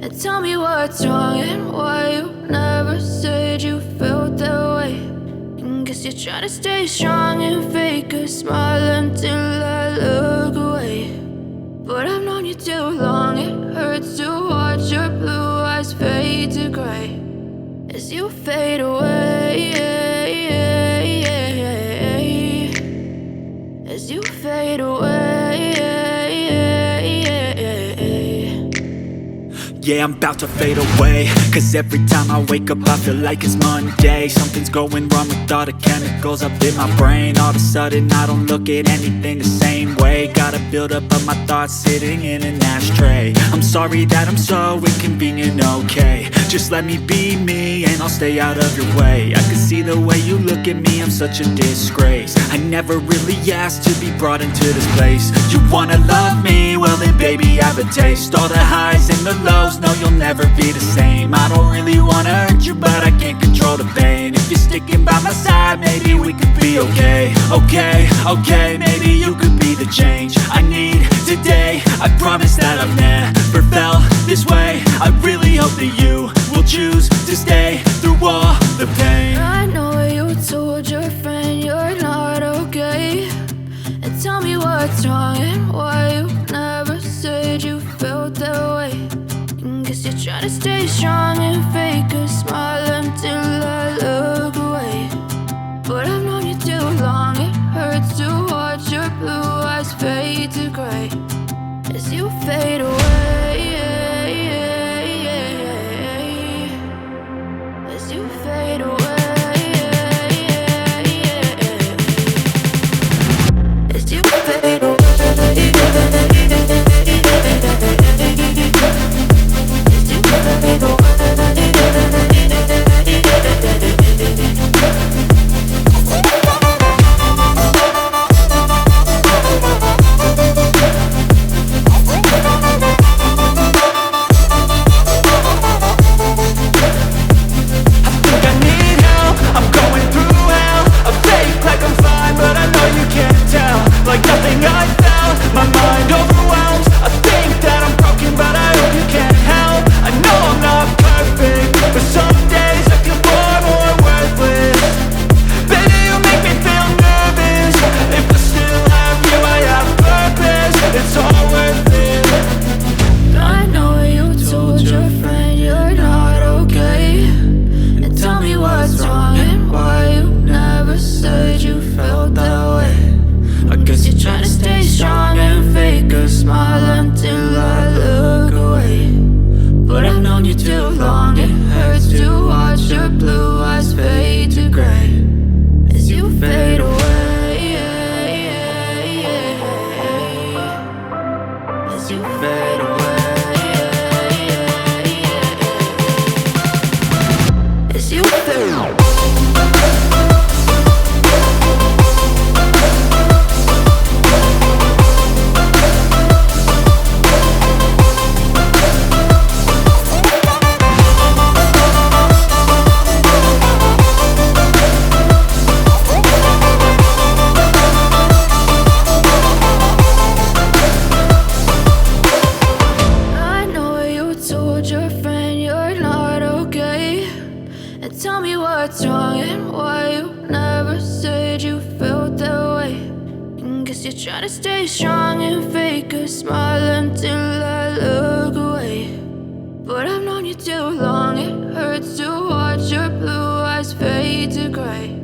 And tell me what's wrong and why you never said you felt that way. And guess you're trying to stay strong and fake a smile until I look away. But I've known you too long, it hurts to watch your blue eyes fade to gray as you fade away, as you fade away. Yeah, I'm about to fade away, cause every time I wake up I feel like it's Monday. Something's going wrong with all the chemicals up in my brain. All of a sudden I don't look at anything the same way. Gotta build up of my thoughts sitting in an ashtray. I'm sorry that I'm so inconvenient, okay. Just let me be me and I'll stay out of your way. I can see the way you look at me, I'm such a disgrace. I never really asked to be brought into this place. You wanna love me? Well then baby have a taste. All the highs and the lows, no you'll never be the same. I don't really wanna hurt you but I can't control the pain. If you're sticking by my side maybe we could be okay. Okay, maybe you could be the change I need today. I promise that I've never felt this way. I really hope that you will choose to stay through all the pain. I know you told your friend you're not okay. And tell me what's wrong and why you never said you felt that way. And guess you're trying to stay strong and fake a smile until I look away. But I've known you too long, it hurts to watch your blue eyes fade to gray as you fade away, as you fade away, as you fade away. Try to stay strong and fake a smile until I look away. But I've known you too long, it hurts to watch your blue eyes fade to gray.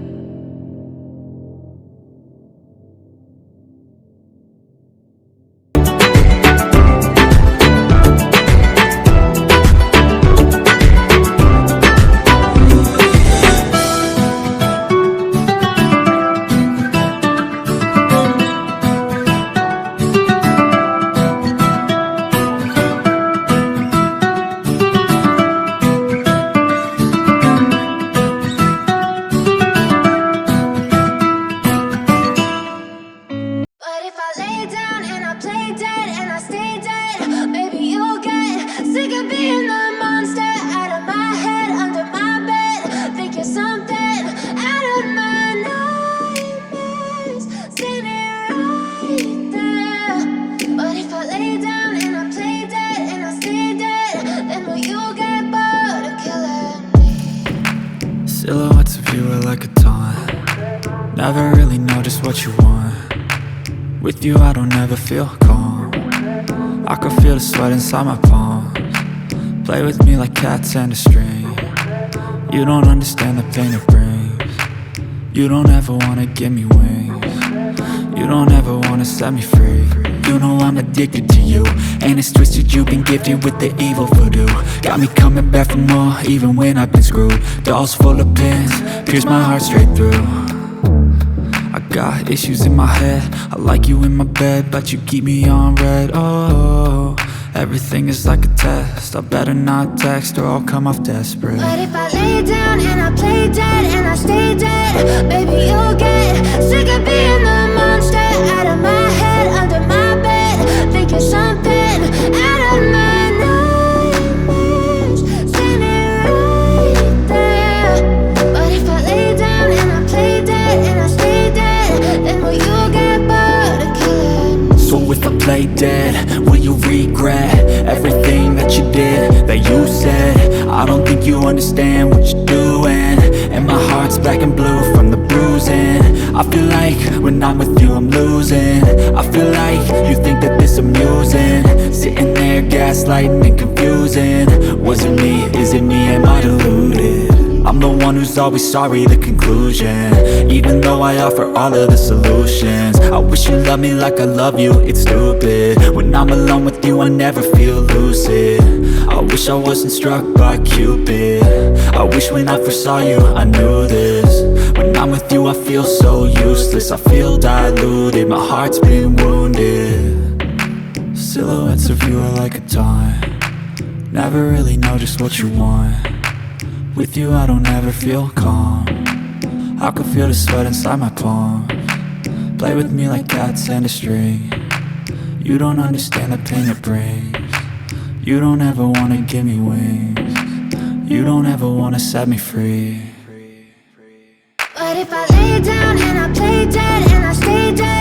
Silhouettes of you are like a taunt. Never really know just what you want. With you I don't ever feel calm. I can feel the sweat inside my palms. Play with me like cats and a string. You don't understand the pain it brings. You don't ever wanna give me wings. You don't ever wanna set me free. You know I'm addicted to you, and it's twisted, you've been gifted with the evil voodoo. Got me coming back for more, even when I've been screwed. Dolls full of pins, pierce my heart straight through. I got issues in my head, I like you in my bed, but you keep me on red. Oh, everything is like a test, I better not text or I'll come off desperate. But if I lay down and I play dead and I stay dead, baby you'll get sick of being the monster out of my head, under my bed, thinking something out of my nightmares, standing right there. But if I lay down and I play dead and I stay dead, then will you get bored of killing? So if I play dead, will you regret everything that you did, that you said? I don't think you understand what you're doing, and my heart's black and blue from the bruising. I feel like when I'm with you I'm losing. I feel like you think that this amusing, sitting there gaslighting and confusing. Was it me? Is it me? Am I deluded? I'm the one who's always sorry, the conclusion, even though I offer all of the solutions. I wish you loved me like I love you, it's stupid. When I'm alone with you I never feel lucid. I wish I wasn't struck by Cupid. I wish when I first saw you I knew this. When I'm with you I feel so useless, I feel diluted, my heart's been wounded. Silhouettes of you are like a taunt. Never really know just what you want. With you I don't ever feel calm. I can feel the sweat inside my palms. Play with me like cats and a string. You don't understand the pain it brings. You don't ever wanna give me wings. You don't ever wanna set me free. But if I lay down and I play dead and I stay dead,